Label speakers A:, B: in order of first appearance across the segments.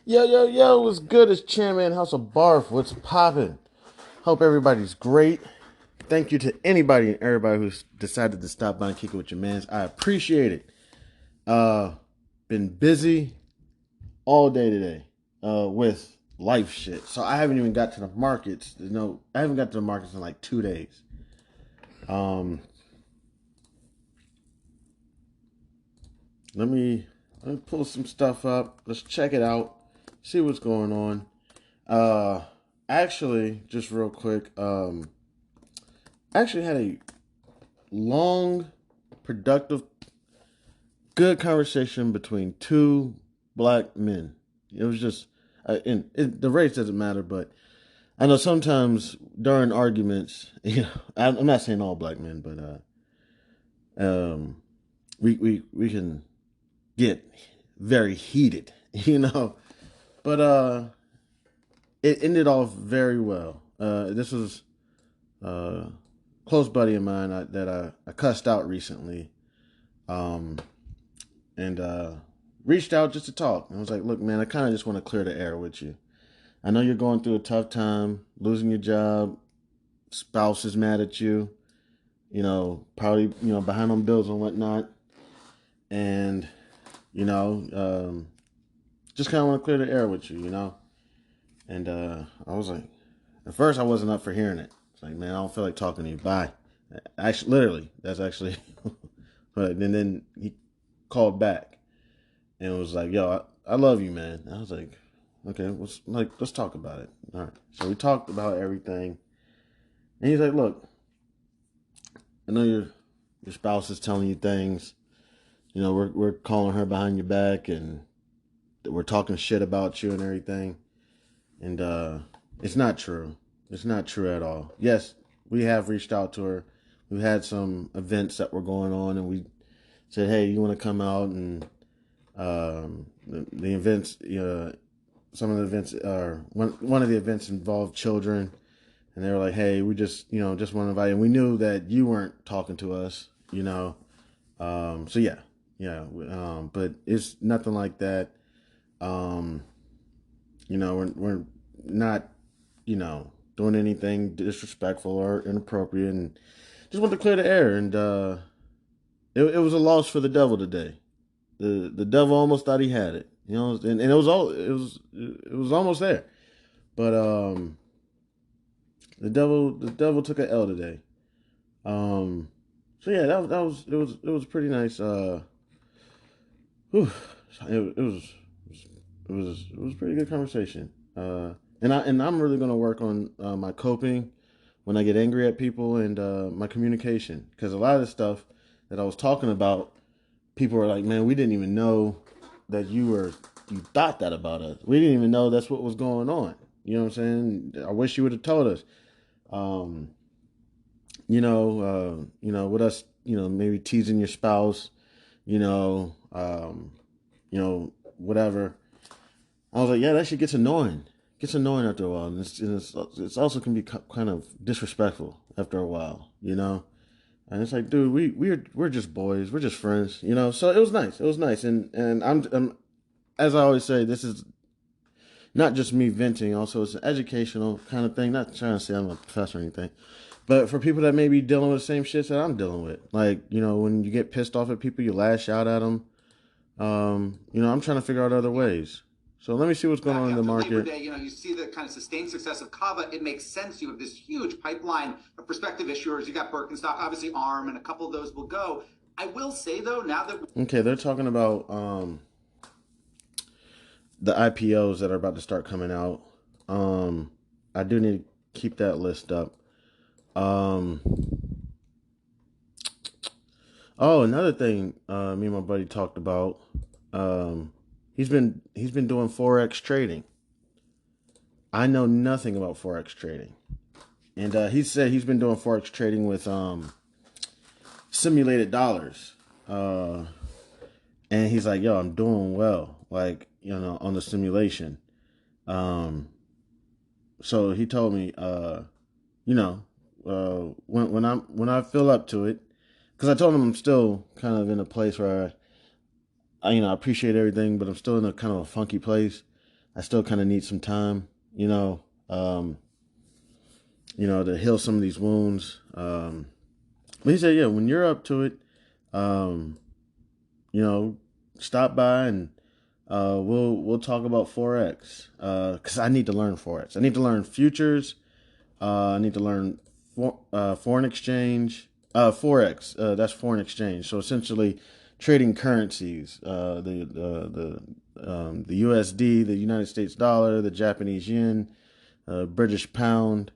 A: Yo, what's good? It's Chairman House of B.A.R.F. What's poppin'? Hope everybody's great. Thank you to anybody and everybody who's decided to stop by and kick it with your mans. I appreciate it. Uh, been busy all day today with life shit. So I haven't even got to the markets. I haven't got to the markets in like 2 days. Um, let me pull some stuff up. Let's check it out. See what's going on. Uh, actually, just real quick. I actually had a long, productive, good conversation between two black men. It was just, the race doesn't matter, but I know sometimes during arguments, I'm not saying all black men, but we can get very heated, But it ended off very well. This was a close buddy of mine that I cussed out recently. Um, and reached out just to talk. And I was like, look, man, I kind of just want to clear the air with you. I know you're going through a tough time, losing your job, spouse is mad at you, probably, behind on bills and whatnot. And, just kind of want to clear the air with you. And I was like, at first I wasn't up for hearing it. It's like, man, I don't feel like talking to you. Bye. Actually, literally, that's actually. But then he called back and was like, "Yo, I love you, man." I was like, "Okay, let's talk about it." All right. So we talked about everything, and he's like, "Look, I know your spouse is telling you things. We're calling her behind your back, and we're talking shit about you and everything, and it's not true. It's not true at all. Yes, we have reached out to her. We had some events that were going on, and we said, hey, you want to come out and." The events, some of the events are one of the events involved children, and they were like, "Hey, we just want to invite you." And we knew that you weren't talking to us. So yeah. But it's nothing like that. Um, we're not, doing anything disrespectful or inappropriate, and just want to clear the air. And it was a loss for the devil today. The devil almost thought he had it, and it was almost there, but the devil took an L today. So yeah, it was pretty nice. Whew, it was a pretty good conversation. And I'm really gonna work on my coping when I get angry at people and my communication, because a lot of the stuff that I was talking about, people were like, man, we didn't even know that you thought that about us. We didn't even know that's what was going on. You know what I'm saying? I wish you would have told us. Um, with us, maybe teasing your spouse, whatever. I was like, yeah, that shit gets annoying. It gets annoying after a while, and it's also can be kind of disrespectful after a while. And it's like, dude, we're just boys. We're just friends. So it was nice. It was nice. And I'm as I always say, this is not just me venting. Also, it's an educational kind of thing. Not trying to say I'm a professor or anything, but for people that may be dealing with the same shit that I'm dealing with, like when you get pissed off at people, you lash out at them. I'm trying to figure out other ways. So let me see what's going on in the market.
B: Labor Day, you see the kind of sustained success of Kava. It makes sense. You have this huge pipeline of prospective issuers. You got Birkenstock, obviously ARM, and a couple of those will go. I will say though, now that
A: okay, they're talking about the IPOs that are about to start coming out. I do need to keep that list up. Um, another thing, me and my buddy talked about. He's been doing forex trading. I know nothing about forex trading, and he said he's been doing forex trading with simulated dollars. And he's like, "Yo, I'm doing well, like on the simulation." Um, so he told me, when I feel up to it, because I told him I'm still kind of in a place where I appreciate everything, but I'm still in a kind of a funky place. I still kind of need some time, um, to heal some of these wounds. But he said, yeah, when you're up to it, um, you know, stop by and we'll talk about forex. Because I need to learn forex. I need to learn futures. I need to learn foreign exchange. Forex. That's foreign exchange. So essentially, trading currencies. The USD, the United States dollar, the Japanese yen, British pound.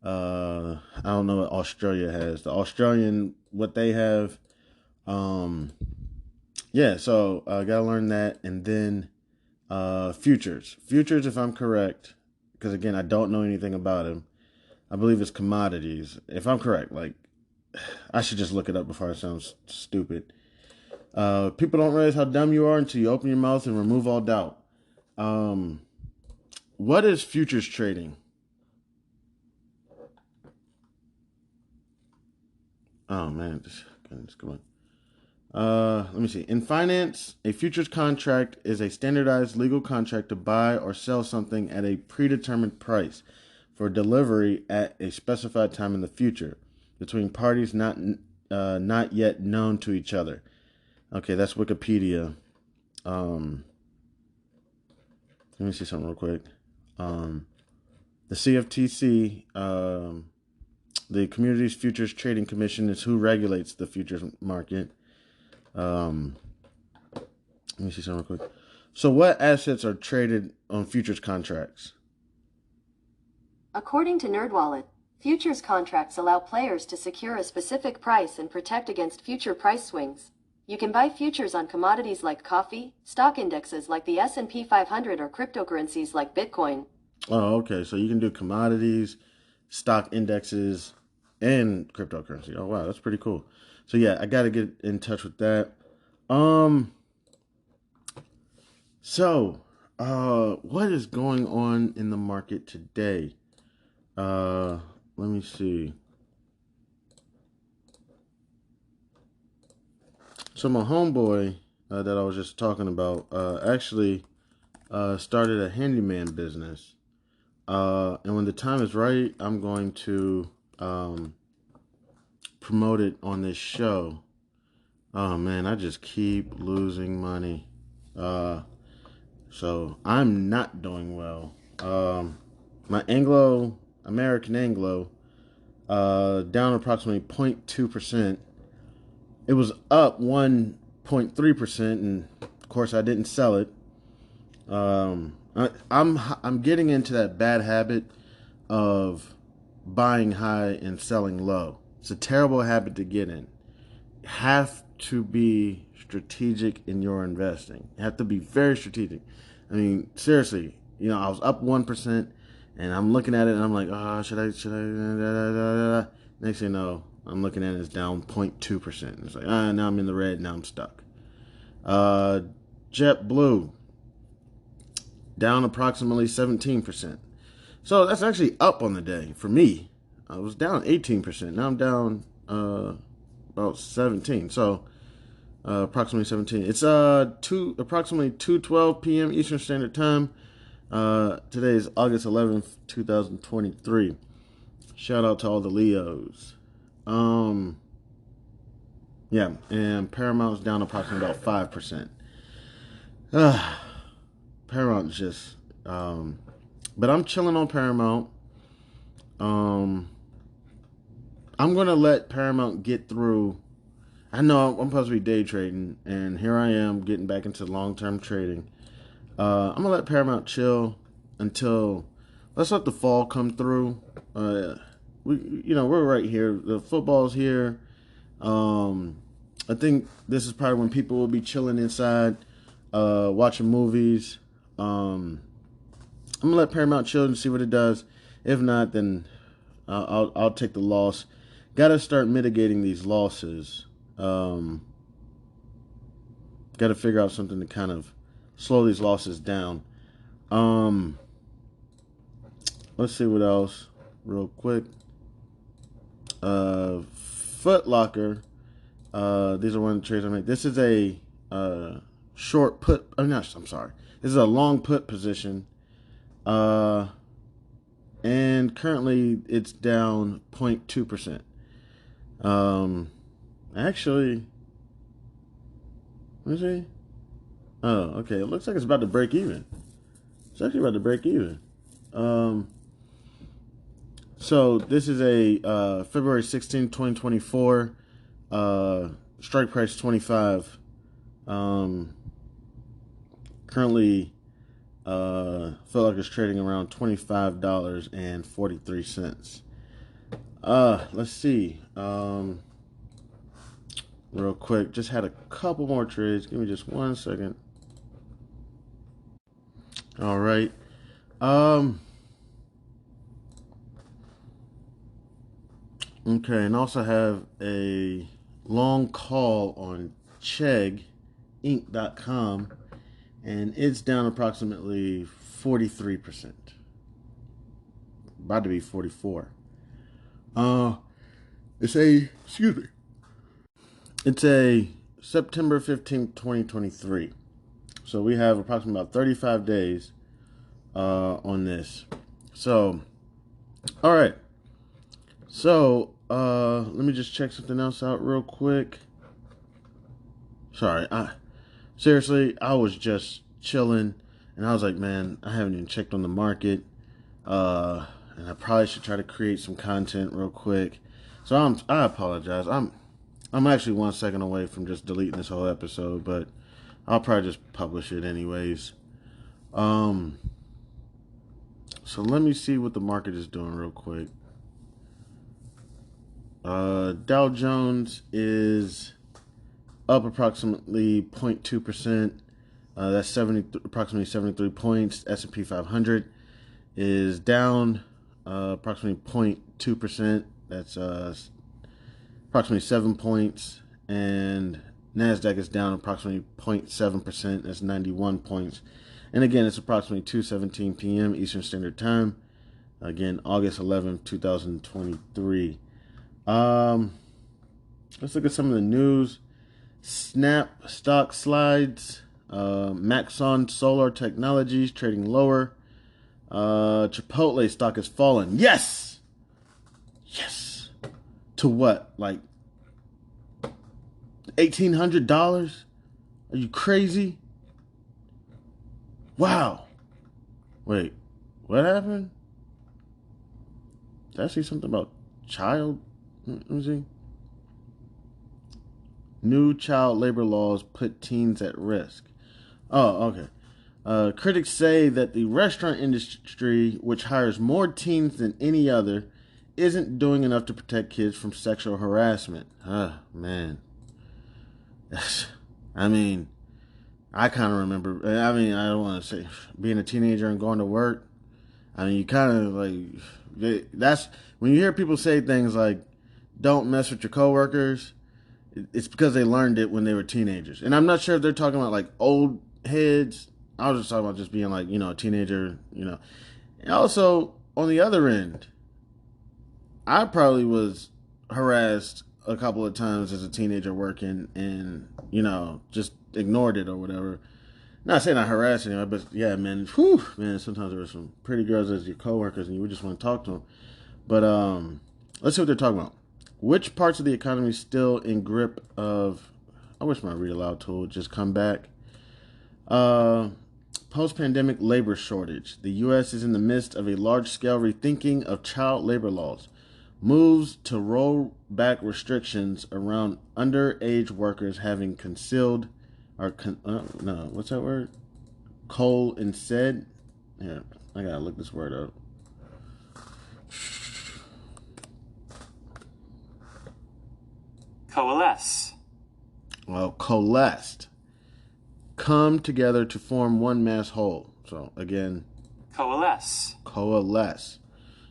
A: I don't know what Australia has. The Australian, what they have. Um, yeah, so I gotta learn that, and then futures. Futures, if I'm correct, because again, I don't know anything about them. I believe it's commodities. If I'm correct, like I should just look it up before it sounds stupid. People don't realize how dumb you are until you open your mouth and remove all doubt. Um, what is futures trading? Oh man, this come on. Let me see. In finance, a futures contract is a standardized legal contract to buy or sell something at a predetermined price for delivery at a specified time in the future between parties not yet known to each other. Okay, that's Wikipedia. Um, Let me see something real quick. The CFTC, the Communities Futures Trading Commission, is who regulates the futures market. Let me see something real quick. So, what assets are traded on futures contracts?
C: According to NerdWallet, futures contracts allow players to secure a specific price and protect against future price swings. You can buy futures on commodities like coffee, stock indexes like the S&P 500, or cryptocurrencies like Bitcoin.
A: Oh, okay. So you can do commodities, stock indexes, and cryptocurrency. Oh, wow, that's pretty cool. So yeah, I got to get in touch with that. Um, so what is going on in the market today? Let me see. So my homeboy that I was just talking about actually started a handyman business. And when the time is right, I'm going to promote it on this show. Oh man, I just keep losing money. So I'm not doing well. My American Anglo, down approximately 0.2%. It was up 1.3%, and of course I didn't sell it. I'm getting into that bad habit of buying high and selling low. It's a terrible habit to get in. You have to be strategic in your investing. You have to be very strategic. I mean, seriously, I was up 1%, and I'm looking at it, and I'm like, oh, should I? Next thing you know, I'm looking at it, it's down 0.2%. It's like, now I'm in the red, now I'm stuck. JetBlue, down approximately 17%. So that's actually up on the day for me. I was down 18%. Now I'm down about 17. So approximately 17. It's approximately 2:12 p.m. Eastern Standard Time. Today is August 11th, 2023. Shout out to all the Leos. Yeah, and Paramount's down approximately about 5%. Paramount just but I'm chilling on Paramount. I'm gonna let Paramount get through. I know I'm supposed to be day trading, and here I am getting back into long-term trading. I'm gonna let Paramount chill until let's let the fall come through. We're right here. The football's here. I think this is probably when people will be chilling inside, watching movies. I'm gonna let Paramount chill and see what it does. If not, then I'll take the loss. Got to start mitigating these losses. Got to figure out something to kind of slow these losses down. Let's see what else, real quick. Foot Locker. These are one of the trades I make. This is a short put. I'm sorry. This is a long put position. Uh, and currently it's down 0.2%. Actually, let me see. Oh, okay. It looks like it's about to break even. It's actually about to break even. Um, so this is a February 16, 2024. Strike price 25. Currently, feel like it's trading around $25.43. Let's see. Real quick, just had a couple more trades. Give me just 1 second. All right. Okay, and also have a long call on CheggInc.com, and it's down approximately 43%. About to be 44. It's a excuse me. It's a September 15th, 2023. So we have approximately about 35 days on this. So, all right. So, let me just check something else out real quick. Sorry, seriously, I was just chilling, and I was like, man, I haven't even checked on the market, and I probably should try to create some content real quick. So I apologize. I'm actually 1 second away from just deleting this whole episode, but I'll probably just publish it anyways. So let me see what the market is doing real quick. Dow Jones is up approximately 0.2%. That's approximately 73 points. S&P 500 is down approximately 0.2%. That's approximately 7 points. And NASDAQ is down approximately 0.7%. That's 91 points. And again, it's approximately 2:17 p.m. Eastern Standard Time. Again, August 11th, 2023. Let's look at some of the news. Snap stock slides. Maxon Solar Technologies trading lower. Chipotle stock has fallen. Yes! Yes! To what? Like $1,800? Are you crazy? Wow. Wait, what happened? Did I see something about child? Let me see. New child labor laws put teens at risk. Oh, okay. Critics say that the restaurant industry, which hires more teens than any other, isn't doing enough to protect kids from sexual harassment. Man. I mean, I kind of remember. I mean, I don't want to say being a teenager and going to work. I mean, you kind of like that's when you hear people say things like, "Don't mess with your coworkers." It's because they learned it when they were teenagers, and I'm not sure if they're talking about like old heads. I was just talking about just being like a teenager. And also on the other end, I probably was harassed a couple of times as a teenager working, and just ignored it or whatever. Not saying I harassed anyone, but yeah, man, whew, man. Sometimes there were some pretty girls as your coworkers, and you would just want to talk to them. But let's see what they're talking about. Which parts of the economy still in grip of? I wish my read aloud tool would just come back. Post-pandemic labor shortage. The U.S. is in the midst of a large-scale rethinking of child labor laws. Moves to roll back restrictions around underage workers having concealed or no, what's that word? Coal and said. Yeah, I gotta look this word up.
D: Coalesce.
A: Well, coalesced. Come together to form one mass whole. So again,
D: Coalesce.
A: coalesce.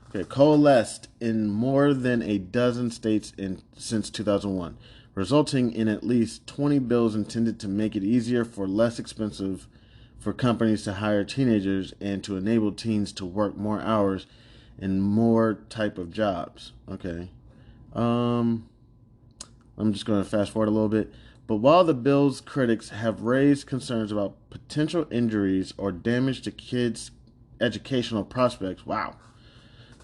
A: Okay, coalesced in more than a dozen states since 2001, resulting in at least 20 bills intended to make it easier for less expensive for companies to hire teenagers and to enable teens to work more hours and more type of jobs. Okay. I'm just going to fast forward a little bit. But while the bill's critics have raised concerns about potential injuries or damage to kids educational prospects, wow,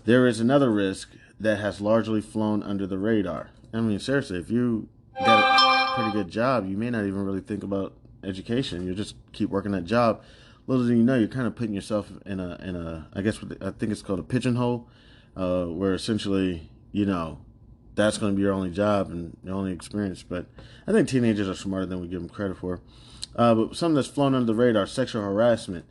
A: there is another risk that has largely flown under the radar. I mean, seriously, if you got a pretty good job, you may not even really think about education. You just keep working that job. Little do you know, you're kind of putting yourself in a I guess I think it's called a pigeonhole, where essentially, that's going to be your only job and your only experience. But I think teenagers are smarter than we give them credit for. But something that's flown under the radar, sexual harassment.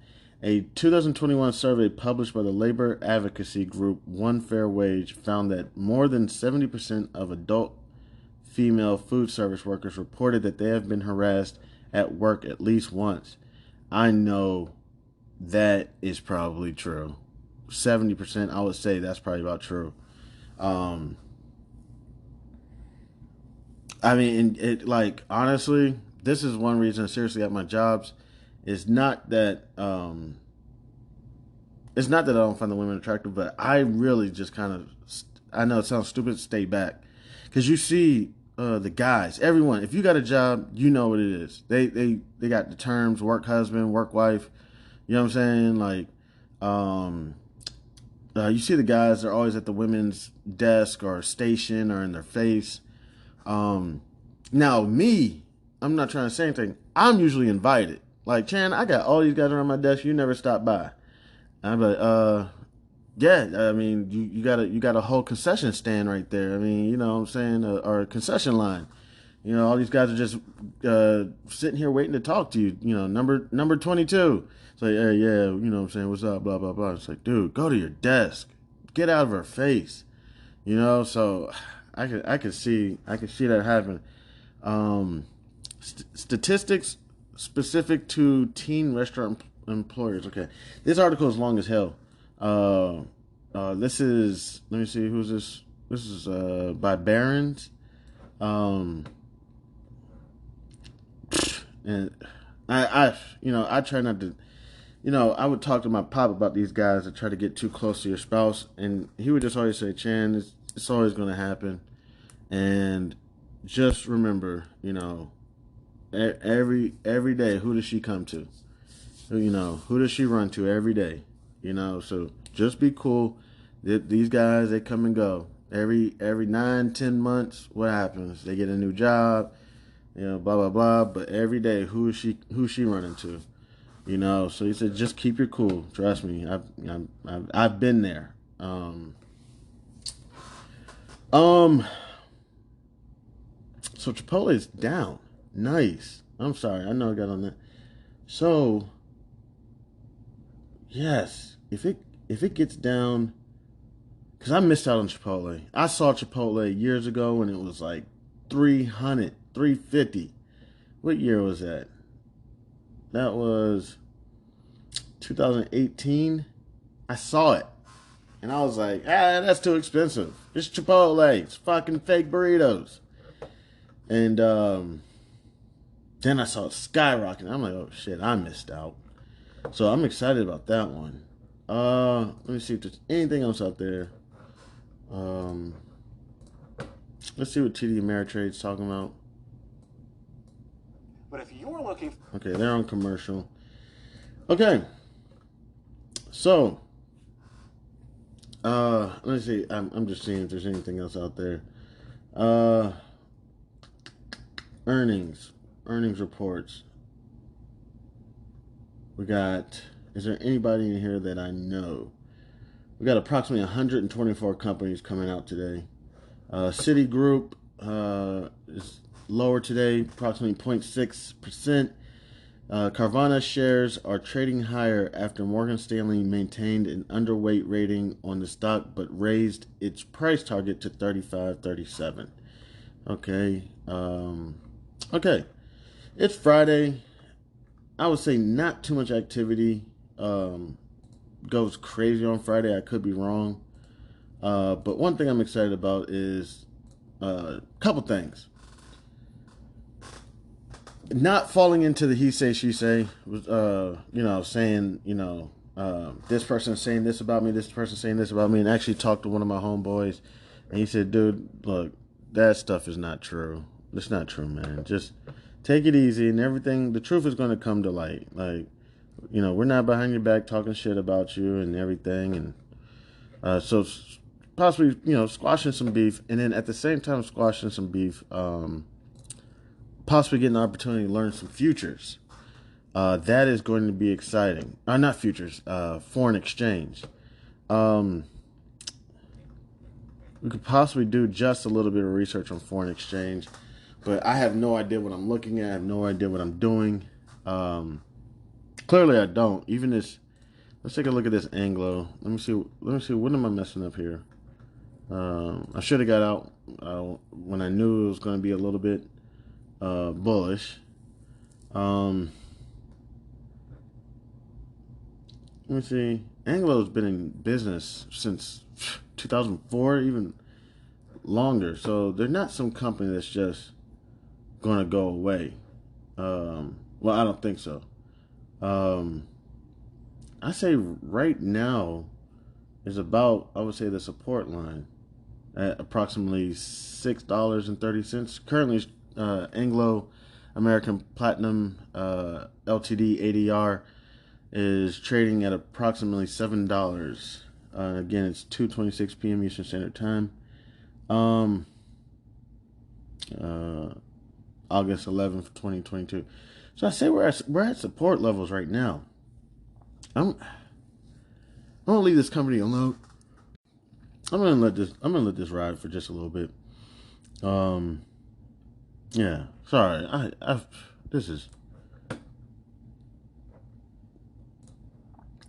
A: A 2021 survey published by the labor advocacy group One Fair Wage found that more than 70% of adult female food service workers reported that they have been harassed at work at least once. I know that is probably true. 70%, I would say that's probably about true. I mean, honestly, this is one reason, seriously, at my jobs, is not that, it's not that I don't find the women attractive, but I really just kind of, I know it sounds stupid, stay back. Because you see the guys, everyone, if you got a job, you know what it is. They got the terms, work husband, work wife, you know what I'm saying? You see the guys, they're always at the women's desk or station or in their face. Now me, I'm not trying to say anything. I'm usually invited. Like, Chan, I got all these guys around my desk. You never stop by. I'm like, yeah. I mean, you got a whole concession stand right there. I mean, you know what I'm saying, or a concession line. All these guys are just sitting here waiting to talk to you. Number 22. It's like, hey, yeah, you know what I'm saying, what's up, blah blah blah. It's like, dude, go to your desk. Get out of her face. So I could see that happen. Statistics specific to teen restaurant employers. Okay, this article is long as hell. This is, let me see, who's this? This is by Barron's. And I try not to. I would talk to my pop about these guys that try to get too close to your spouse, and he would just always say, "Chan, it's always going to happen." And just remember, every day, who does she come to? Who does she run to every day? So just be cool. These guys, they come and go. Every 9-10 months, what happens? They get a new job, blah blah blah. But every day, who's she running to? So he said, just keep your cool. Trust me, I've been there. So Chipotle is down. Nice. I'm sorry. I know I got on that. So, yes, if it gets down, because I missed out on Chipotle. I saw Chipotle years ago when it was like 300, 350. What year was that? That was 2018. I saw it. And I was like, that's too expensive. It's Chipotle. It's fucking fake burritos. And then I saw it skyrocket. I'm like, oh shit, I missed out. So I'm excited about that one. Let me see if there's anything else out there. Let's see what TD Ameritrade's talking about.
D: But if you're looking...
A: Okay, they're on commercial. Okay. So, let me see. I'm just seeing if there's anything else out there. Earnings reports. We got, is there anybody in here that I know? We got approximately 124 companies coming out today. Citigroup is lower today, approximately 0.6%. Carvana shares are trading higher after Morgan Stanley maintained an underweight rating on the stock but raised its price target to $35.37. Okay. Okay. It's Friday. I would say not too much activity. Goes crazy on Friday. I could be wrong. But one thing I'm excited about is a couple things. Not falling into the he say, she say, saying, this person saying this about me, this person saying this about me, and actually talked to one of my homeboys, and he said, dude, look, that stuff is not true. It's not true, man. Just take it easy, and everything, the truth is going to come to light. Like, we're not behind your back talking shit about you and everything, and so possibly squashing some beef, and then at the same time squashing some beef, possibly getting an opportunity to learn some futures. That is going to be exciting. Not futures, foreign exchange. Um, we could possibly do just a little bit of research on foreign exchange, but I have no idea what I'm looking at. I have no idea what I'm doing. Clearly, I don't. Even this. Let's take a look at this Anglo. Let me see. Let me see. What am I messing up here? I should have got out when I knew it was going to be a little bit bullish. Let me see. Anglo's been in business since 2004, even longer. So they're not some company that's just going to go away. Well, I don't think so. I say right now is about, I would say, the support line at approximately $6.30. Currently, Anglo American Platinum LTD ADR is trading at approximately $7. Again, it's 2:26 p.m. Eastern Standard Time. August 11th, 2022. So I say we're at support levels right now. I'm gonna leave this company alone. I'm gonna let this ride for just a little bit. Yeah. Sorry. This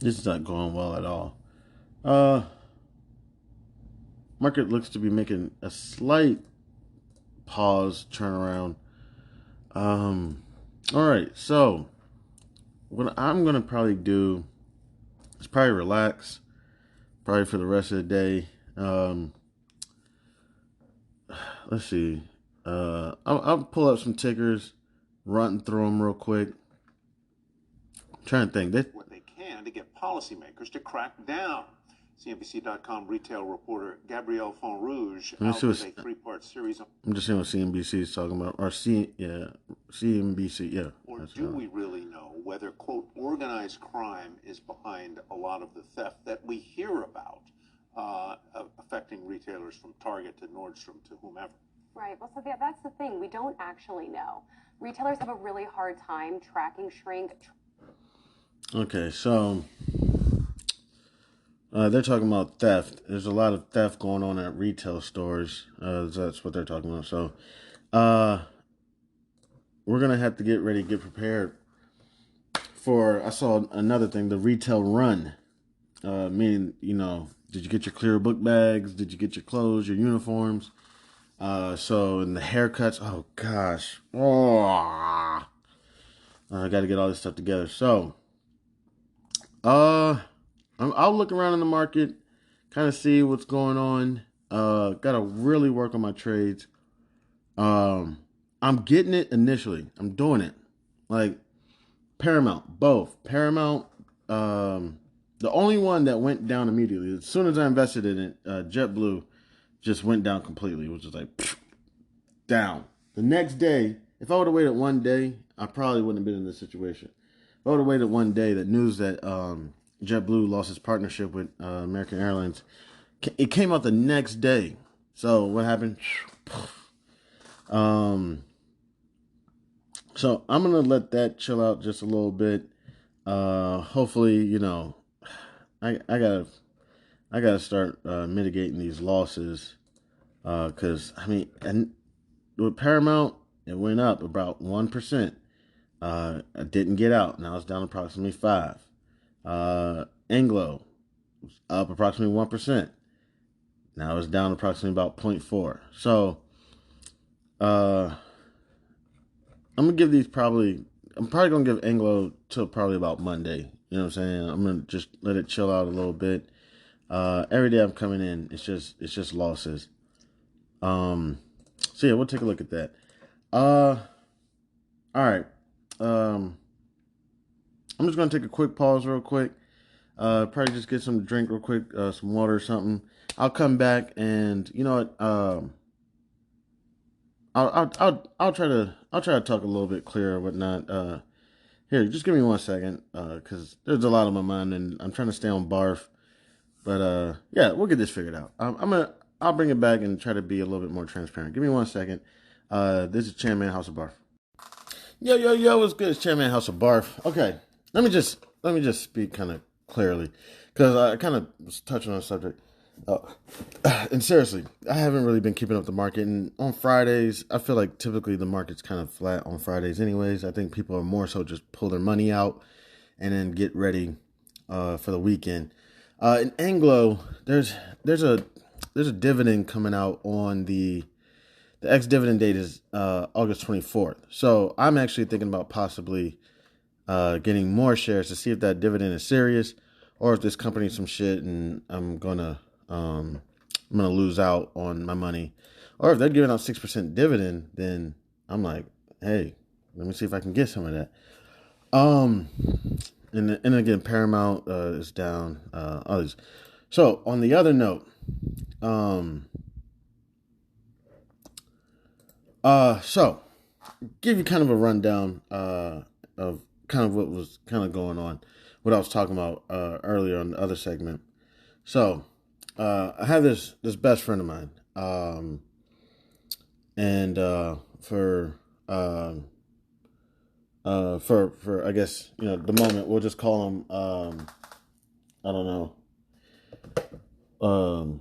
A: is not going well at all. Market looks to be making a slight pause turnaround. All right. So what I'm gonna probably do is probably relax, probably for the rest of the day. Let's see. I'll pull up some tickers, run through them real quick. I'm trying to think.
D: What they can to get policymakers to crack down. CNBC.com retail reporter Gabrielle Fonrouge out with a three-part series on.
A: I'm just seeing what CNBC is talking about, or CNBC, yeah.
D: Or do we really know whether, quote, organized crime is behind a lot of the theft that we hear about, affecting retailers from Target to Nordstrom to whomever?
E: Right. Well, so that's the thing. We don't actually know. Retailers have a really hard time tracking shrink.
A: Okay, so they're talking about theft. There's a lot of theft going on at retail stores. That's what they're talking about. So we're going to have to get ready, get prepared for, I saw another thing, the retail run. Meaning, did you get your clear book bags? Did you get your clothes, your uniforms? So, and the haircuts, oh gosh. I got to get all this stuff together. So, I'll look around in the market, kind of see what's going on. Got to really work on my trades. I'm getting it initially. I'm doing it. Like Paramount, both. Paramount, the only one that went down immediately, as soon as I invested in it, JetBlue just went down completely. It was just like, down. The next day, if I would have waited one day, I probably wouldn't have been in this situation. If I would have waited one day, the news that JetBlue lost its partnership with American Airlines, it came out the next day. So what happened? So I'm gonna let that chill out just a little bit. Hopefully, I gotta start mitigating these losses. Cause and with Paramount, it went up about 1%. I didn't get out. Now it's down approximately 5%. Anglo up approximately 1%. Now it's down approximately about 0.4%. So, I'm probably gonna give Anglo till probably about Monday. You know what I'm saying? I'm gonna just let it chill out a little bit. Every day I'm coming in, it's just losses. So yeah, we'll take a look at that. All right. I'm just gonna take a quick pause real quick. Probably just get some drink real quick, some water or something. I'll come back and you know what? I'll try to talk a little bit clearer or whatnot. Here, just give me 1 second, because there's a lot on my mind, and I'm trying to stay on barf. But yeah, we'll get this figured out. I'll bring it back and try to be a little bit more transparent. Give me 1 second. This is Chairman House of Barf. Yo, yo, yo, what's good? It's Chairman House of Barf. Okay, let me just speak kind of clearly, because I kind of was touching on the subject. And seriously, I haven't really been keeping up the market. And on Fridays, I feel like typically the market's kind of flat on Fridays, anyways. I think people are more so just pull their money out and then get ready for the weekend. In Anglo, there's a dividend coming out on the ex-dividend date is August 24th. So I'm actually thinking about possibly getting more shares to see if that dividend is serious, or if this company's some shit and I'm gonna lose out on my money. Or if they're giving out 6% dividend, then I'm like, hey, let me see if I can get some of that. And again, Paramount is down. Others. So on the other note, so give you kind of a rundown of kind of what was kind of going on, what I was talking about earlier on the other segment. So I have this best friend of mine, and for I guess the moment we'll just call him I don't know,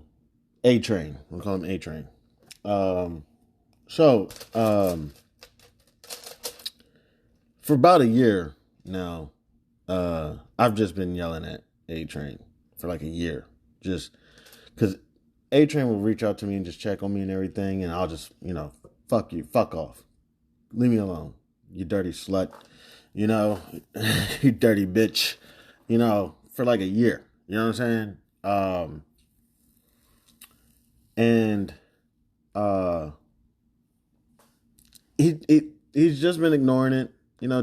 A: A Train. We'll call him A Train. So for about a year now, I've just been yelling at A Train for like a year, just because A Train will reach out to me and just check on me and everything, and I'll just fuck you, fuck off, leave me alone, you dirty slut, you dirty bitch, for like a year. You know what I'm saying? And he's just been ignoring it.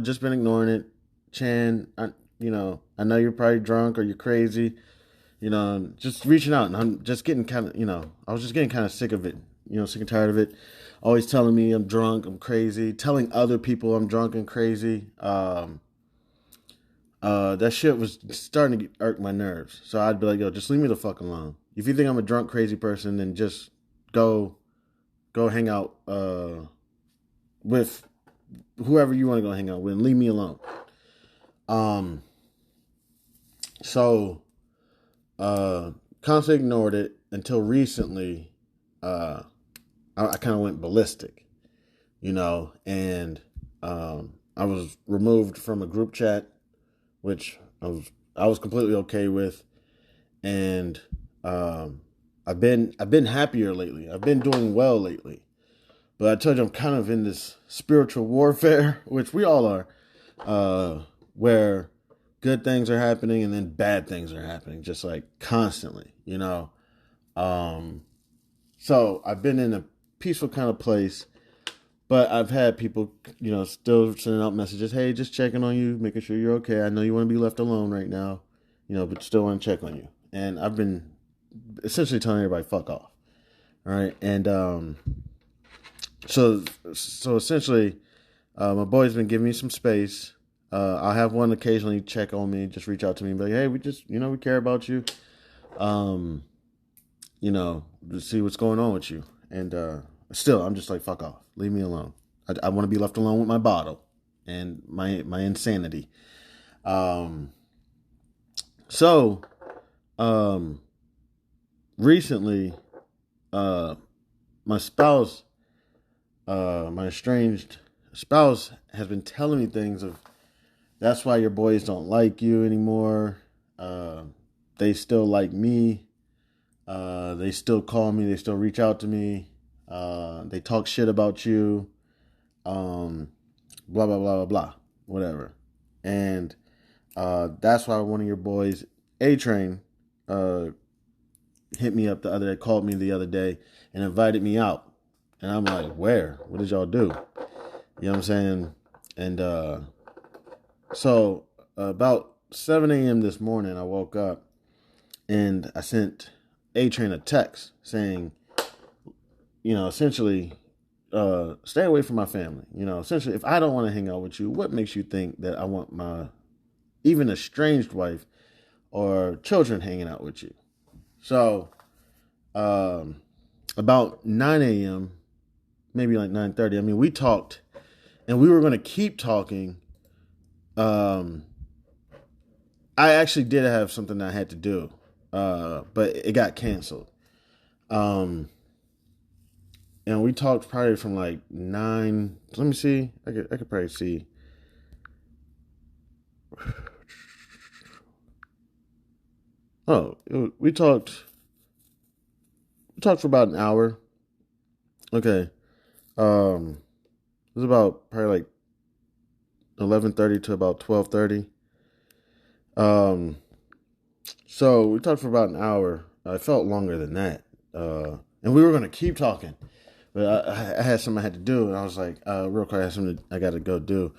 A: Just been ignoring it. Chan, I know you're probably drunk or you're crazy. Just reaching out, and I'm just getting kind of, I was just getting kind of sick of it. Sick and tired of it. Always telling me I'm drunk, I'm crazy. Telling other people I'm drunk and crazy. That shit was starting to irk my nerves. So I'd be like, yo, just leave me the fuck alone. If you think I'm a drunk, crazy person, then just go hang out with whoever you want to go hang out with and leave me alone. So constantly ignored it until recently. I kind of went ballistic, and I was removed from a group chat, which I was completely okay with, and I've been happier lately. I've been doing well lately, but I told you I'm kind of in this spiritual warfare, which we all are, where good things are happening and then bad things are happening, just like constantly, So I've been in a peaceful kind of place, but I've had people, still sending out messages. Hey, just checking on you, making sure you're okay. I know you want to be left alone right now, but still want to check on you. And I've been essentially telling everybody, fuck off. All right. And so essentially, my boy's been giving me some space. I'll have one occasionally check on me, just reach out to me and be like, hey, we just, we care about you. To see what's going on with you. And still, I'm just like, fuck off. Leave me alone. I want to be left alone with my bottle and my insanity. So, recently, my spouse, my estranged spouse has been telling me things of, that's why your boys don't like you anymore. They still like me. They still call me. They still reach out to me. They talk shit about you. Blah, blah, blah, blah, blah. Whatever. And that's why one of your boys, A-Train, hit me up called me the other day and invited me out. And I'm like, where? What did y'all do? You know what I'm saying? And so about 7 a.m. this morning, I woke up and I sent A-Train a text saying, essentially, stay away from my family. You know, essentially, if I don't want to hang out with you, what makes you think that I want my even estranged wife or children hanging out with you? So, about 9 a.m., maybe like 9:30. I mean, we talked, and we were going to keep talking. I actually did have something I had to do, but it got canceled. And we talked probably from like 9. Let me see. I could probably see. Oh, we talked. We talked for about an hour. Okay. It was about probably like 11:30 to about 12:30. Um, so we talked for about an hour. I felt longer than that. And we were gonna keep talking, but I had something I had to do, and I was like, real quick, I had something I got to go do.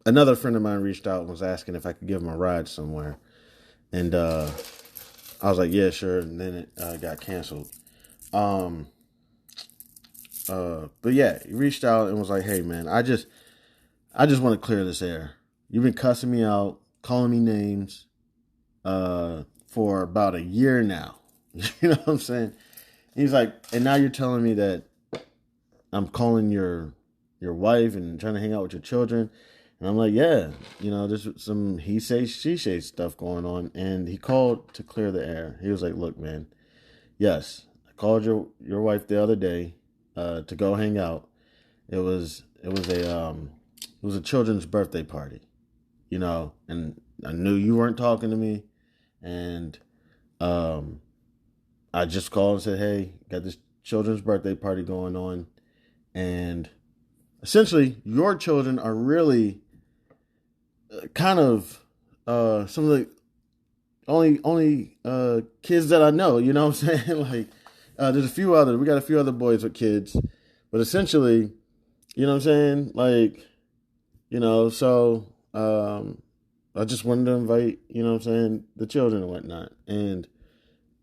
A: Another friend of mine reached out and was asking if I could give him a ride somewhere, and I was like, yeah, sure. And then it got canceled. But yeah, he reached out and was like, hey man, I just want to clear this air. You've been cussing me out, calling me names, for about a year now. You know what I'm saying? He's like, and now you're telling me that I'm calling your wife and trying to hang out with your children. And I'm like, yeah, you know, there's some he say, she say stuff going on. And he called to clear the air. He was like, look, man, yes, I called your wife the other day to go hang out. It was a children's birthday party, you know, and I knew you weren't talking to me, and I just called and said, hey, got this children's birthday party going on, and essentially your children are really kind of some of the only kids that I know, you know what I'm saying? Like, we got a few other boys with kids, but essentially, you know what I'm saying? Like, you know, so I just wanted to invite, you know what I'm saying, the children and whatnot. And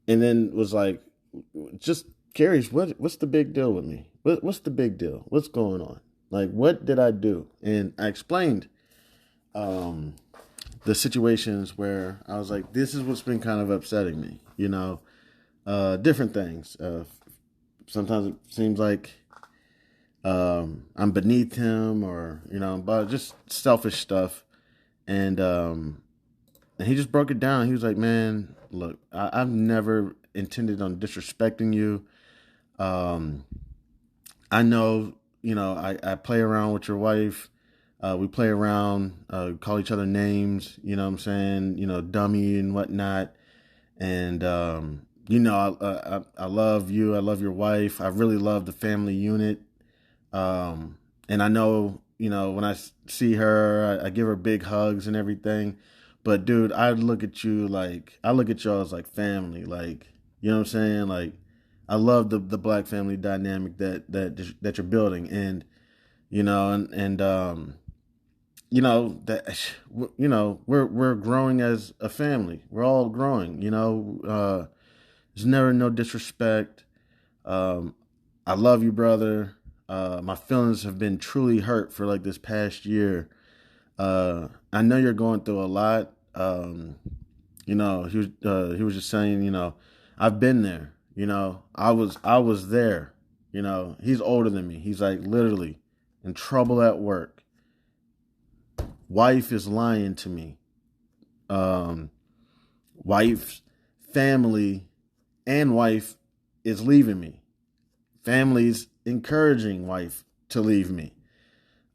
A: then was like, just curious, what's the big deal with me? What's the big deal? What's going on? Like, what did I do? And I explained the situations where I was like, this is what's been kind of upsetting me, you know, different things. Sometimes it seems like I'm beneath him, or, you know, but just selfish stuff. And he just broke it down. He was like, man, look, I've never intended on disrespecting you. I know, you know, I play around with your wife. We play around, call each other names, you know what I'm saying? You know, dummy and whatnot. And, you know, I love you. I love your wife. I really love the family unit. And I know, you know, when I see her, I give her big hugs and everything. But dude, I look at y'all as like family. Like, you know what I'm saying? Like, I love the black family dynamic that you're building. And, you know, you know, that, you know, we're growing as a family. We're all growing, you know. There's never no disrespect. I love you, brother. My feelings have been truly hurt for like this past year. I know you're going through a lot. You know, he was just saying, you know, I've been there. You know, I was there. You know, he's older than me. He's like literally in trouble at work. Wife is lying to me. Wife's family and wife is leaving me. Family's encouraging wife to leave me.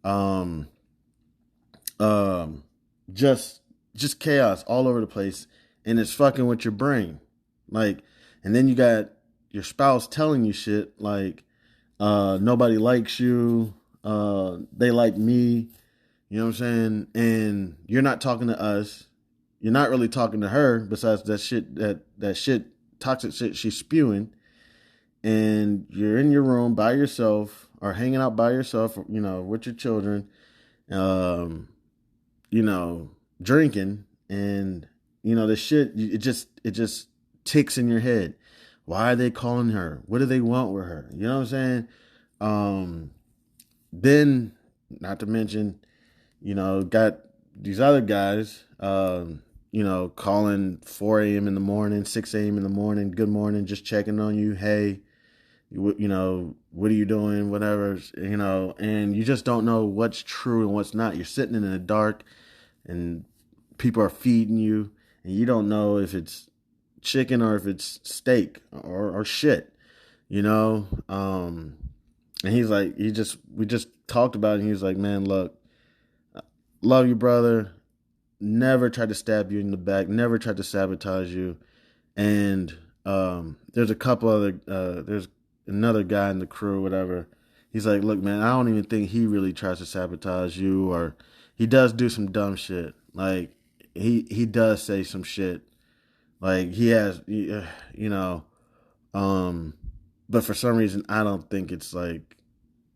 A: Um, um, just chaos all over the place, and it's fucking with your brain. Like, and then you got your spouse telling you shit like, nobody likes you, they like me, you know what I'm saying? And you're not talking to us. You're not really talking to her besides that shit, toxic shit she's spewing. And you're in your room by yourself or hanging out by yourself, you know, with your children, you know, drinking, and, you know, the shit, it just ticks in your head. Why are they calling her? What do they want with her? You know what I'm saying? Then, not to mention, got these other guys, calling 4 a.m. in the morning, 6 a.m. in the morning, good morning, just checking on you. Hey, what are you doing? Whatever, and you just don't know what's true and what's not. You're sitting in the dark and people are feeding you and you don't know if it's chicken or if it's steak or shit, and he's like, we just talked about it. And he was like, man, look, love you, brother. Never tried to stab you in the back. Never tried to sabotage you. And there's a couple other, there's another guy in the crew, whatever. He's like, look, man, I don't even think he really tries to sabotage you, or he does do some dumb shit. Like he does say some shit. Like he has, but for some reason, I don't think it's like,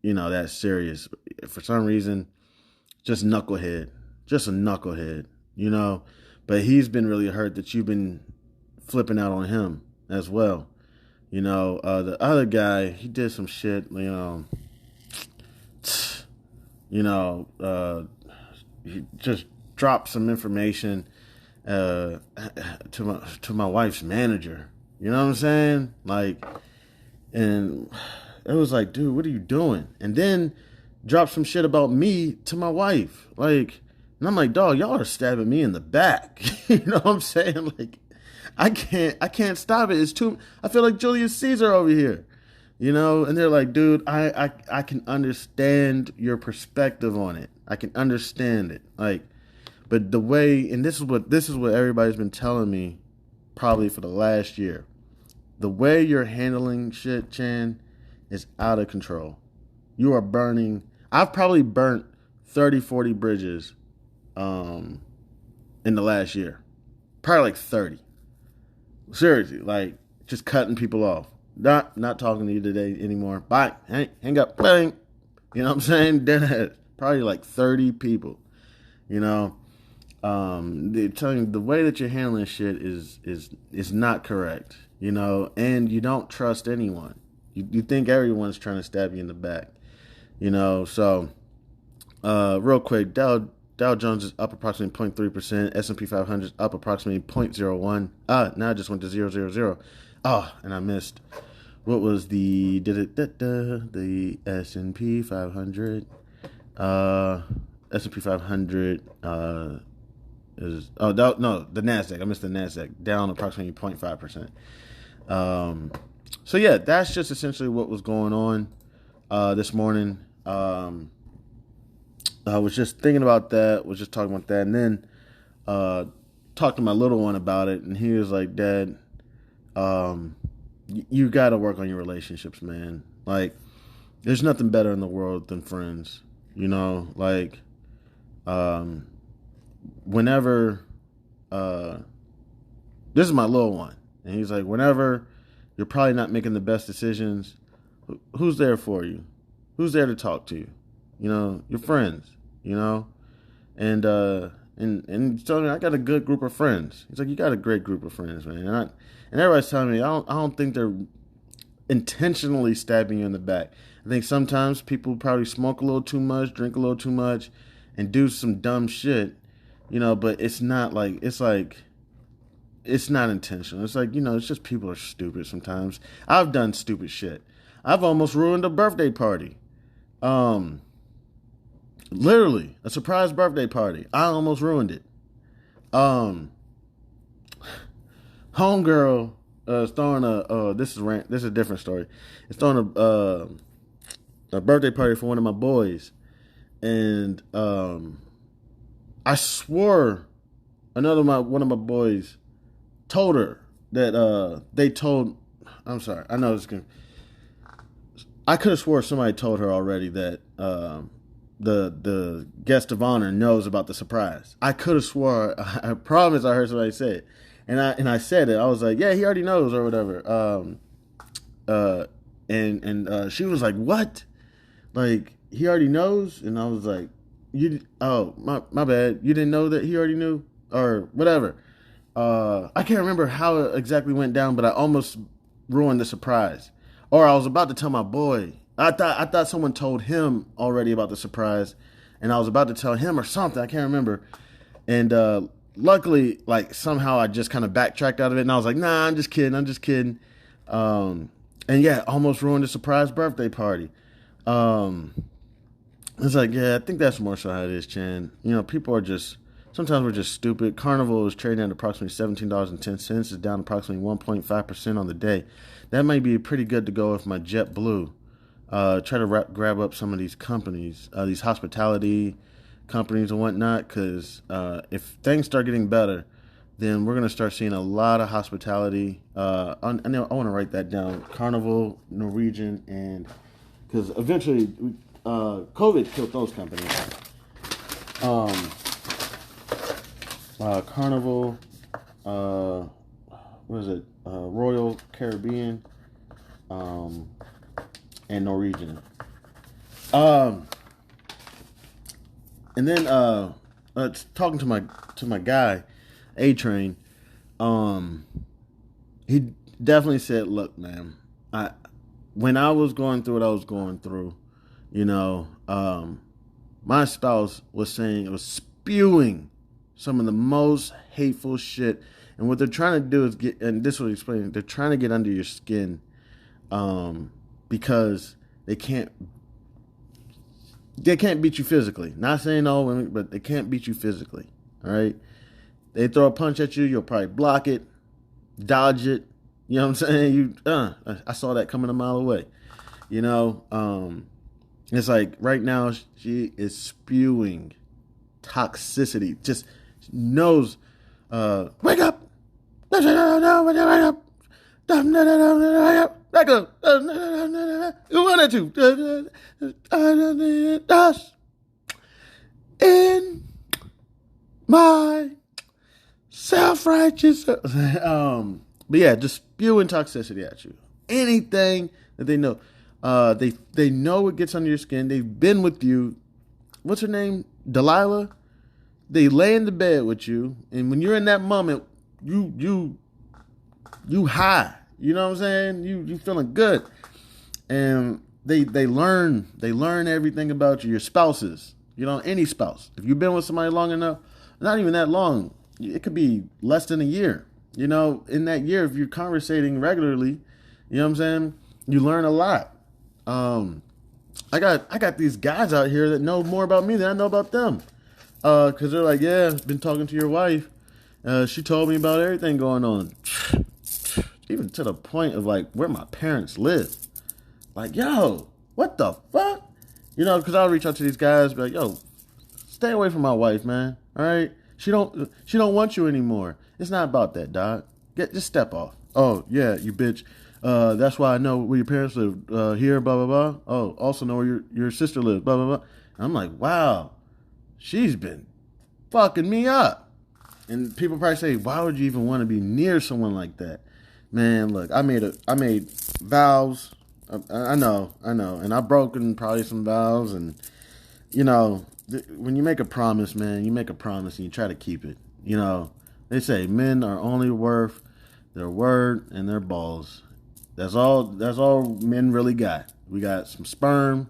A: that serious. For some reason, just knucklehead, just a knucklehead, But he's been really hurt that you've been flipping out on him as well. The other guy, he did some shit, he just dropped some information to my wife's manager. You know what I'm saying? Like, and it was like, dude, what are you doing? And then dropped some shit about me to my wife. Like, and I'm like, dog, y'all are stabbing me in the back. You know what I'm saying? Like, I can't stop it. It's too, I feel like Julius Caesar over here. And they're like, dude, I can understand your perspective on it. I can understand it. Like, but the way, and this is what everybody's been telling me probably for the last year. The way you're handling shit, Chan, is out of control. You are burning. I've probably burnt 30, 40 bridges in the last year. Probably like 30. Seriously, like just cutting people off. Not talking to you today anymore. Bye. Hang up. Bang. You know what I'm saying? Dead. Probably like 30 people. They're telling you the way that you're handling shit is not correct. And you don't trust anyone. You think everyone's trying to stab you in the back. So real quick, Dow Jones is up approximately 0.3%. S&P 500 is up approximately 0.01. Now it just went to 0.00. And I missed. What was the S&P 500? S&P 500 is the Nasdaq. I missed the Nasdaq, down approximately 0.5%. So yeah, that's just essentially what was going on this morning. I was just thinking about that, was just talking about that, and then talked to my little one about it, and he was like, Dad, you got to work on your relationships, man. Like, there's nothing better in the world than friends, like, whenever, this is my little one, and he's like, whenever you're probably not making the best decisions, who's there for you? Who's there to talk to you? Your friends, and telling me I got a good group of friends. He's like, you got a great group of friends, man. And everybody's telling me I don't think they're intentionally stabbing you in the back. I think sometimes people probably smoke a little too much, drink a little too much, and do some dumb shit, but it's not like, it's not intentional. It's like, it's just people are stupid sometimes. I've done stupid shit. I've almost ruined a birthday party. Literally, a surprise birthday party. I almost ruined it. Homegirl is throwing this is a different story. It's throwing a birthday party for one of my boys. And I swore one of my boys told her that I'm sorry, I know I could have swore somebody told her already that the guest of honor knows about the surprise. I could have swore, I promise I heard somebody say it. And I said it. I was like, yeah, he already knows or whatever. And she was like, what? Like, he already knows? And I was like, my bad. You didn't know that he already knew? Or whatever. I can't remember how it exactly went down, but I almost ruined the surprise. Or I was about to tell my boy. I thought someone told him already about the surprise, and I was about to tell him or something. I can't remember. And luckily, like somehow I just kind of backtracked out of it, and I was like, "Nah, I'm just kidding. I'm just kidding." And yeah, almost ruined the surprise birthday party. Um, it's like, yeah, I think that's more so how it is, Chan. You know, people are just sometimes we're just stupid. Carnival is trading at approximately $17.10. It's down approximately 1.5% on the day. That might be pretty good to go with my JetBlue. Try to grab up some of these companies, these hospitality companies and whatnot, because if things start getting better, then we're going to start seeing a lot of hospitality. I want to write that down. Carnival, Norwegian, and because eventually COVID killed those companies. Carnival, what is it? Royal Caribbean, and Norwegian. And then talking to my guy, A-Train, he definitely said, "Look, man, when I was going through what I was going through, you know, my spouse was saying it was spewing some of the most hateful shit, and what they're trying to do is get, and this was explaining, they're trying to get under your skin, because they can't beat you physically. Not saying all women, but they can't beat you physically. All right, they throw a punch at you, you'll probably block it, dodge it. You know what I'm saying? I saw that coming a mile away. You know, it's like right now she is spewing toxicity. Just knows, wake up, wake up, back up. You wanted to us in my self-righteous. But yeah, just spewing toxicity at you. Anything that they know. They know it gets under your skin. They've been with you. What's her name? Delilah. They lay in the bed with you, and when you're in that moment, you high. You know what I'm saying? You feeling good, and they learn everything about you. Your spouses, you know, any spouse. If you've been with somebody long enough, not even that long, it could be less than a year. You know, in that year, if you're conversating regularly, you know what I'm saying, you learn a lot. I got these guys out here that know more about me than I know about them. Because they're like, yeah, been talking to your wife. She told me about everything going on. Even to the point of like where my parents live. Like, yo, what the fuck? You know, because I'll reach out to these guys, be like, yo, stay away from my wife, man. All right? She don't want you anymore. It's not about that, dog. Just step off. Oh, yeah, you bitch. That's why I know where your parents live. Here, blah, blah, blah. Oh, also know where your sister lives, blah, blah, blah. And I'm like, wow, she's been fucking me up. And people probably say, why would you even want to be near someone like that? Man, look, I made vows. I know. And I've broken probably some vows. And, you know, when you make a promise, man, you make a promise and you try to keep it. You know, they say men are only worth their word and their balls. That's all men really got. We got some sperm,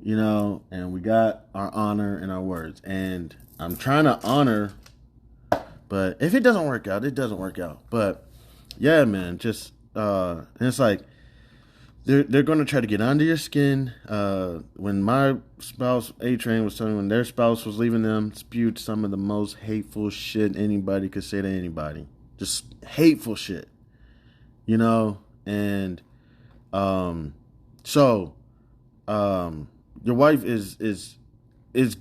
A: you know, and we got our honor and our words. And I'm trying to honor, but if it doesn't work out, it doesn't work out. But yeah, man, just and it's like they're going to try to get under your skin. When my spouse A-Train was telling me when their spouse was leaving them, spewed some of the most hateful shit anybody could say to anybody. Just hateful shit, you know. And so your wife is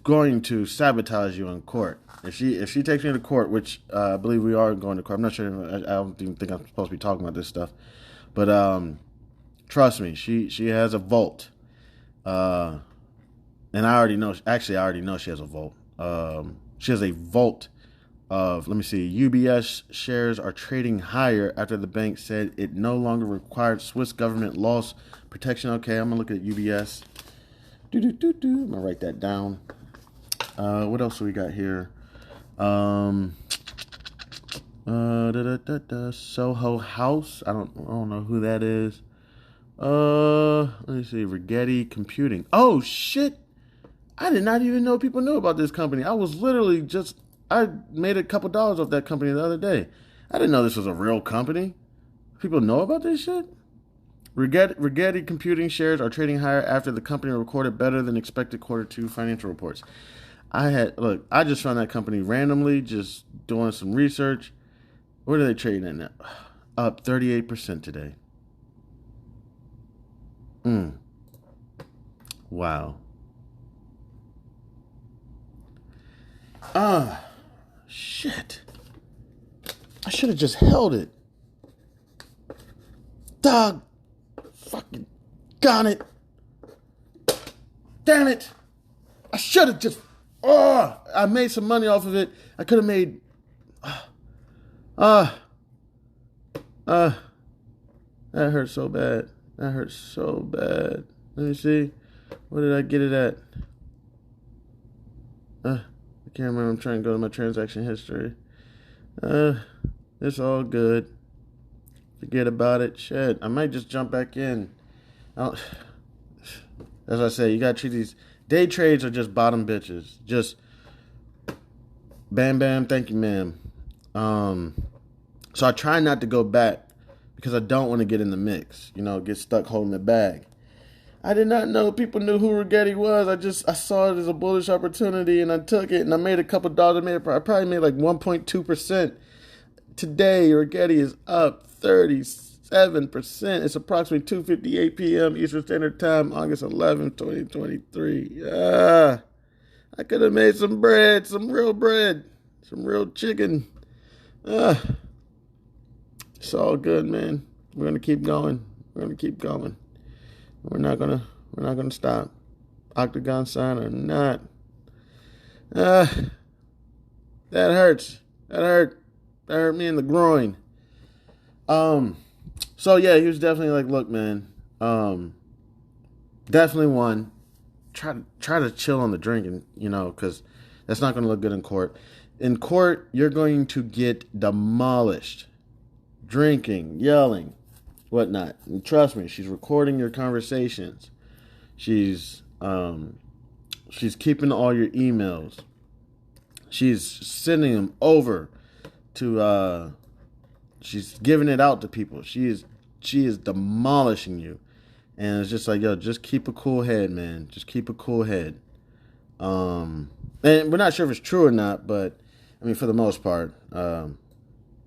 A: going to sabotage you in court. If she takes me to court, which I believe we are going to court. I'm not sure. I don't even think I'm supposed to be talking about this stuff. But trust me, she has a vault. And I already know. Actually, I already know she has a vault. She has a vault of, let me see, UBS shares are trading higher after the bank said it no longer required Swiss government loss protection. Okay, I'm going to look at UBS. I'm going to write that down. What else do we got here? Soho House. I don't know who that is. Let me see. Rigetti Computing. Oh shit! I did not even know people knew about this company. I made a couple dollars off that company the other day. I didn't know this was a real company. People know about this shit? Rigetti Computing shares are trading higher after the company recorded better than expected Q2 financial reports. I just found that company randomly, just doing some research. What are they trading at now? Up 38% today. Wow. Shit. I should have just held it. Dog. Fucking gone it. Damn it. I should have just. I made some money off of it. I could have made. That hurt so bad. That hurt so bad. Let me see. What did I get it at? I can't remember. I'm trying to go to my transaction history. It's all good. Forget about it. Shit. I might just jump back in. As I say, you gotta treat these day trades are just bottom bitches. Just bam bam, thank you, ma'am. So I try not to go back because I don't want to get in the mix, get stuck holding the bag. I did not know people knew who Rigetti was. I saw it as a bullish opportunity and I took it and I made a couple dollars. I probably made like 1.2%. Today, Rigetti is up 37%. It's approximately 2:58 p.m. Eastern Standard Time, August 11, 2023. I could have made some bread, some real bread, some real chicken. It's all good, man. We're gonna keep going. We're not gonna stop. Octagon sign or not. That hurts. That hurt me in the groin. So yeah, he was definitely like, look, man, definitely one. Try to chill on the drinking, because that's not gonna look good in court. In court, you're going to get demolished. Drinking, yelling, whatnot. And trust me, she's recording your conversations. She's keeping all your emails. She's sending them over to she's giving it out to people. She is demolishing you. And it's just like, yo, just keep a cool head, man. Just keep a cool head. And we're not sure if it's true or not, but I mean, for the most part,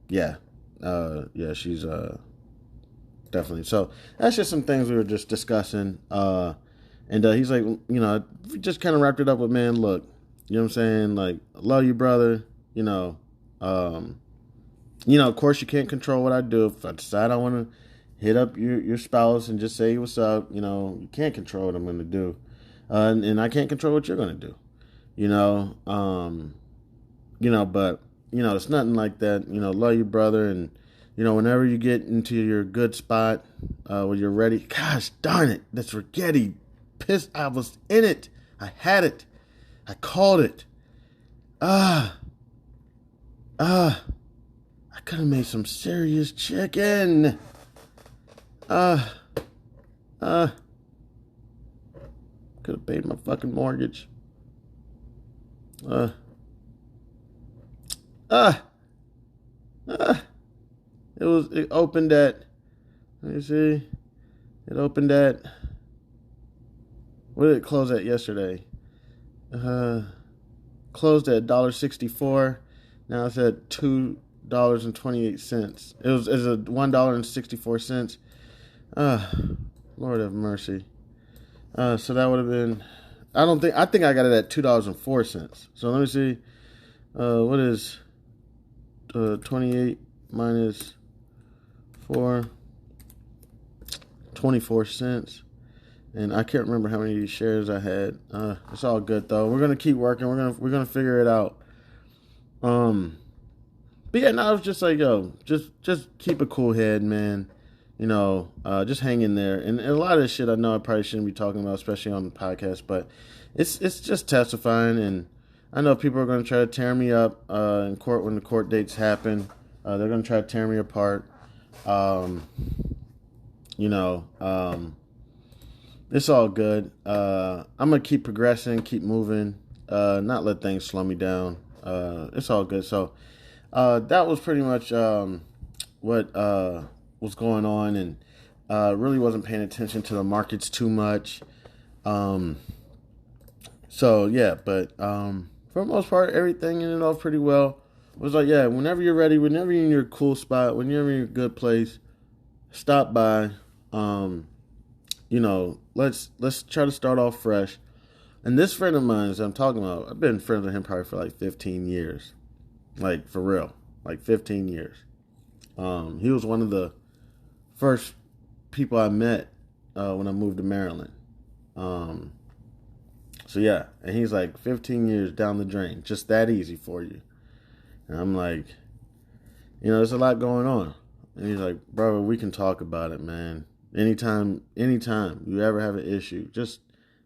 A: yeah, she's definitely. So that's just some things we were just discussing. And he's like, we just kind of wrapped it up with, man, look, you know what I'm saying? Like, I love you, brother. Of course you can't control what I do. If I decide I want to hit up your spouse and just say what's up, you can't control what I'm going to do. And I can't control what you're going to do, but, it's nothing like that. Love you, brother. And, whenever you get into your good spot, where you're ready, gosh darn it, that's Rigetti. Pissed. I was in it. I had it. I called it. I could have made some serious chicken. Could have paid my fucking mortgage. It opened at, let me see. It opened at, what did it close at yesterday? Closed at $1.64. Now it's at $2.28. It was a $1.64. Lord have mercy. So that would have been, I think I got it at $2.04. So let me see. What is 28 minus 4? 24 cents. And I can't remember how many shares I had. It's all good though. We're gonna keep working. We're gonna figure it out. But yeah, now it's just like, yo, just keep a cool head, man. Just hang in there. And a lot of this shit I know I probably shouldn't be talking about, especially on the podcast, but it's just testifying. And I know people are gonna try to tear me up in court when the court dates happen. They're gonna try to tear me apart. Um, you know, it's all good. I'm gonna keep progressing, keep moving, not let things slow me down. It's all good. So that was pretty much what was going on, and really wasn't paying attention to the markets too much. Um, so yeah, but for the most part, everything ended off pretty well. It was like, yeah, whenever you're ready, whenever you're in your cool spot, whenever you're in a good place, stop by. Um, let's try to start off fresh. And this friend of mine that I'm talking about, I've been friends with him probably for like 15 years. Like, for real. Like 15 years. He was one of the first people I met when I moved to Maryland. Um, so yeah, and he's like 15 years down the drain. Just that easy for you. And I'm like, there's a lot going on. And he's like, bro, we can talk about it, man. Anytime you ever have an issue, just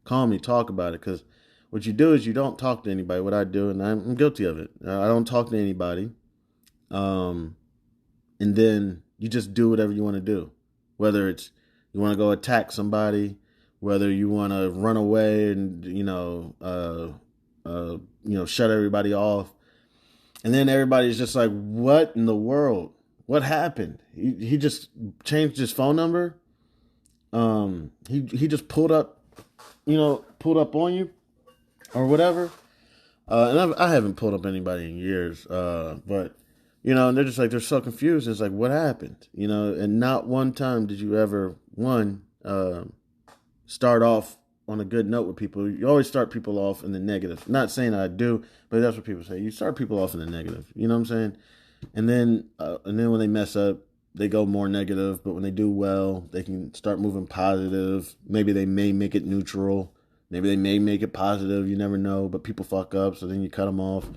A: call me, talk about it. Because what you do is you don't talk to anybody. What I do, and I'm guilty of it. I don't talk to anybody. And then you just do whatever you want to do. Whether it's you want to go attack somebody, whether you want to run away and, shut everybody off. And then everybody's just like, what in the world? What happened? He just changed his phone number. He just pulled up on you or whatever. And I haven't pulled up anybody in years. But, and they're just like, they're so confused. It's like, what happened? And not one time did you ever, start off on a good note with people. You always start people off in the negative. Not saying I do, but that's what people say. You start people off in the negative. You know what I'm saying? And then when they mess up, they go more negative. But when they do well, they can start moving positive. Maybe they may make it neutral. Maybe they may make it positive. You never know. But people fuck up, so then you cut them off.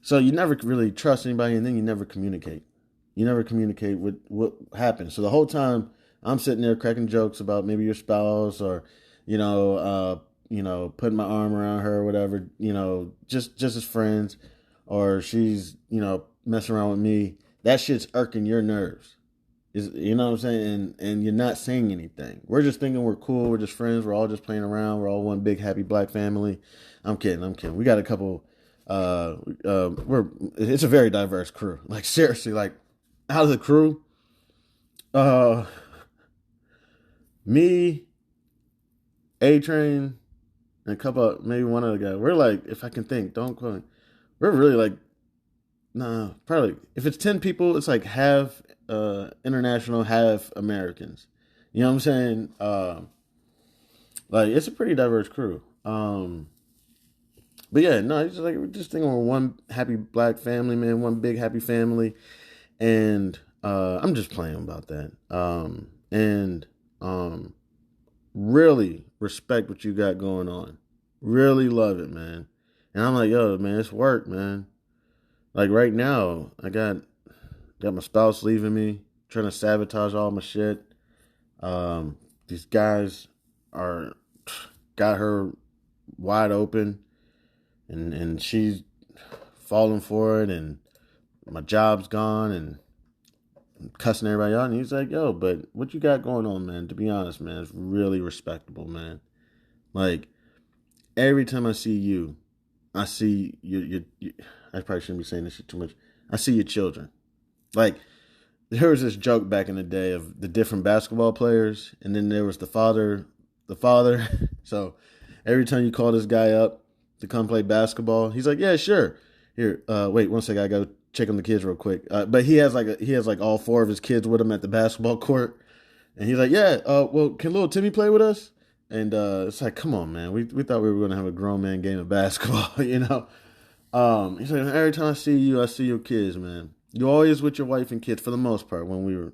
A: So you never really trust anybody, and then you never communicate. You never communicate what happened. So the whole time I'm sitting there cracking jokes about maybe your spouse or, putting my arm around her or whatever, just as friends, or she's, messing around with me. That shit's irking your nerves. You know what I'm saying? And you're not saying anything. We're just thinking we're cool. We're just friends. We're all just playing around. We're all one big happy black family. I'm kidding. We got a couple, it's a very diverse crew. Like, seriously, like, out of the crew, me, A-Train, and a couple, maybe one other guy. We're like, if I can think, don't quote me. We're really like, nah, probably, if it's 10 people, it's like half international, half Americans. You know what I'm saying? Like, it's a pretty diverse crew. But yeah, no, it's just like, we're just thinking we're one happy black family, man, one big happy family. And I'm just playing about that. Really respect what you got going on. Really love it, man. And I'm like, yo, man, it's work, man. Like right now, I got my spouse leaving me, trying to sabotage all my shit. These guys got her wide open, and she's falling for it, and my job's gone, and I'm cussing everybody out. And he's like, yo, but what you got going on, man? To be honest, man, it's really respectable, man. Like, every time I see you, I see you. I probably shouldn't be saying this shit too much. I see your children. Like, there was this joke back in the day of the different basketball players, and then there was the father. So every time you call this guy up to come play basketball, he's like, yeah, sure. Here, wait 1 second, I gotta check on the kids real quick. But he has like all 4 of his kids with him at the basketball court, and he's like, yeah, well, can little Timmy play with us? And it's like, come on, man, we thought we were gonna have a grown man game of basketball, He's like, every time I see you, I see your kids, man. You're always with your wife and kids for the most part when we were,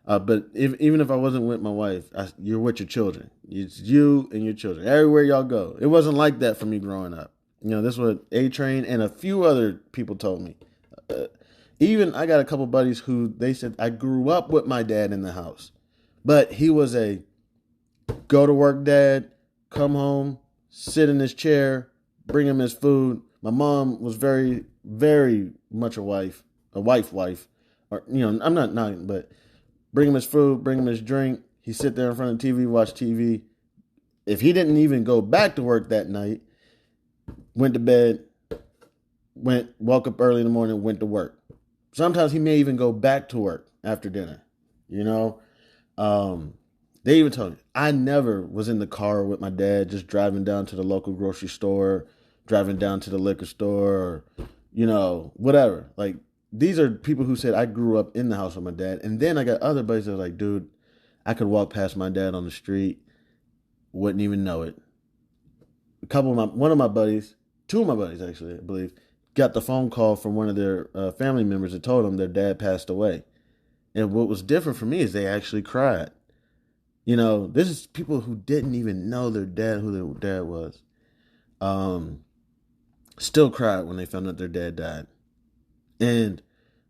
A: but even if I wasn't with my wife, you're with your children. It's you and your children. Everywhere y'all go. It wasn't like that for me growing up. This is what A-Train and a few other people told me. Even I got a couple buddies who they said, I grew up with my dad in the house. But he was a go to work dad, come home, sit in his chair, bring him his food. My mom was very, very much a wife, or I'm not, but bring him his food, bring him his drink. He sit there in front of the TV, watch TV. If he didn't even go back to work that night, went to bed, woke up early in the morning, went to work. Sometimes he may even go back to work after dinner. They even told me I never was in the car with my dad, just driving down to the local grocery store, driving down to the liquor store, or, whatever. Like, these are people who said I grew up in the house with my dad. And then I got other buddies that were like, dude, I could walk past my dad on the street, wouldn't even know it. One of my buddies, two of my buddies actually, I believe, got the phone call from one of their family members that told them their dad passed away. And what was different for me is they actually cried. This is people who didn't even know their dad, who their dad was. Still cried when they found out their dad died. And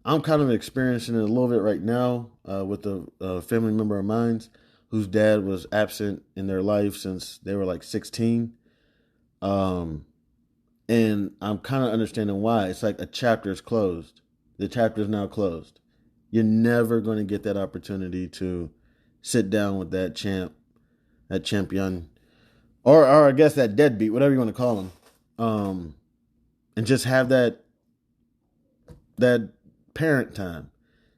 A: I'm kind of experiencing it a little bit right now with a family member of mine whose dad was absent in their life since they were like 16. And I'm kind of understanding why. It's like a chapter is closed. The chapter is now closed. You're never going to get that opportunity to sit down with that champion, or I guess that deadbeat, whatever you want to call him, and just have that parent time.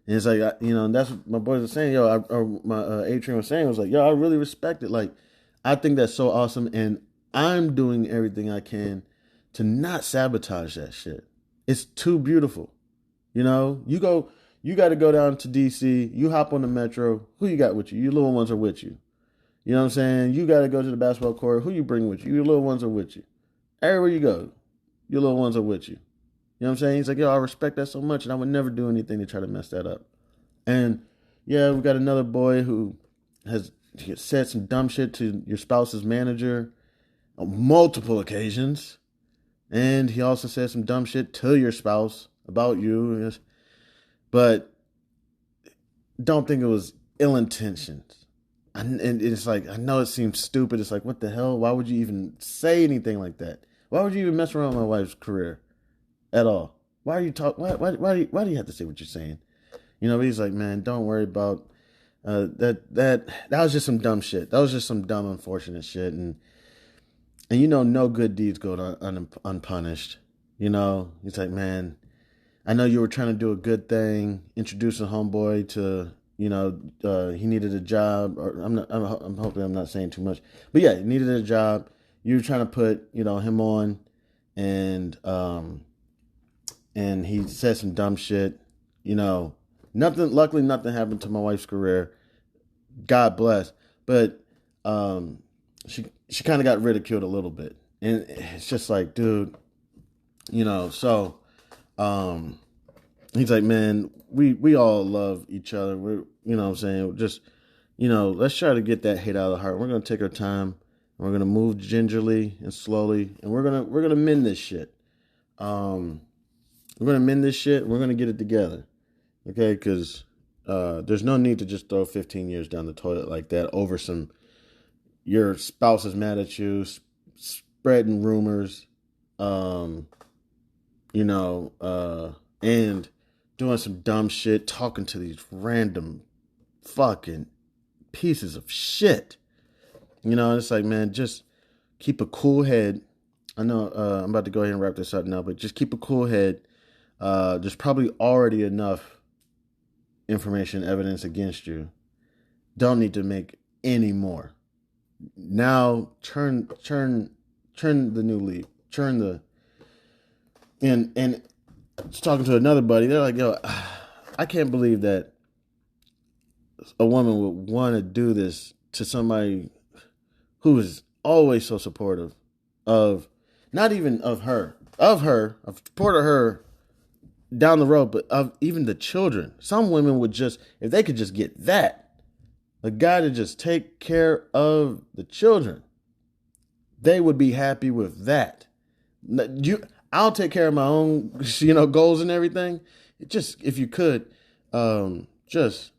A: And it's like, and that's what my boys were saying. My Adrian was saying, was like, I really respect it. Like, I think that's so awesome, and I'm doing everything I can to not sabotage that shit. It's too beautiful. You got to go down to DC. You hop on the metro. Who you got with you? Your little ones are with you. You know what I'm saying? You got to go to the basketball court. Who you bring with you? Your little ones are with you. Everywhere you go, your little ones are with you. You know what I'm saying? He's like, I respect that so much, and I would never do anything to try to mess that up. And yeah, we got another boy who has said some dumb shit to your spouse's manager on multiple occasions. And he also said some dumb shit to your spouse about you. But don't think it was ill intentions. And it's like, I know it seems stupid. It's like, what the hell? Why would you even say anything like that? Why would you even mess around with my wife's career at all? Why are you why do you have to say what you're saying? But he's like, man, don't worry about that was just some dumb shit. That was just some dumb, unfortunate shit. And no good deeds go unpunished. He's like, man, I know you were trying to do a good thing, introducing homeboy to, he needed a job. Or I'm hoping I'm not saying too much, but yeah, he needed a job. You were trying to put, him on, and he said some dumb shit. Luckily nothing happened to my wife's career. God bless. But she kind of got ridiculed a little bit. And it's just like, dude, so he's like, man, we all love each other. We're, what I'm saying? Just, let's try to get that hate out of the heart. We're going to take our time. We're going to move gingerly and slowly, and we're going to mend this shit. We're going to mend this shit. We're going to get it together. Okay? Because there's no need to just throw 15 years down the toilet like that over your spouse is mad at you, spreading rumors, and doing some dumb shit, talking to these random fucking pieces of shit. It's like, man, just keep a cool head. I know I'm about to go ahead and wrap this up now, but just keep a cool head. There's probably already enough information, evidence against you. Don't need to make any more. Now turn the new leaf. And just talking to another buddy, they're like, I can't believe that a woman would want to do this to somebody who is always so supportive of, not even of supporting her down the road, but of even the children. Some women would just, if they could just get that, a guy to just take care of the children, they would be happy with that. I'll take care of my own, goals and everything. Just, if you could, just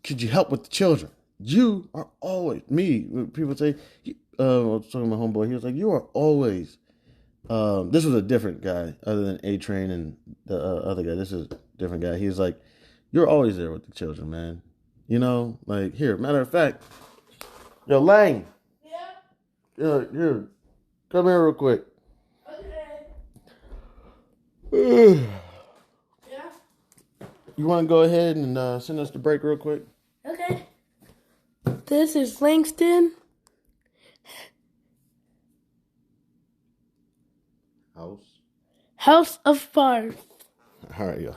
A: could you help with the children? You are always, people say, I was talking to my homeboy, he was like, you are always This was a different guy other than A Train and the other guy. This is a different guy. He's like, you're always there with the children, man. You know, like here. Matter of fact, yo, Lang. Yeah. Here, come here real quick. Okay. Yeah. You want to go ahead and send us the break real quick?
F: Okay. This is Langston.
A: House.
F: House of B.A.R.F.
A: All right, yo.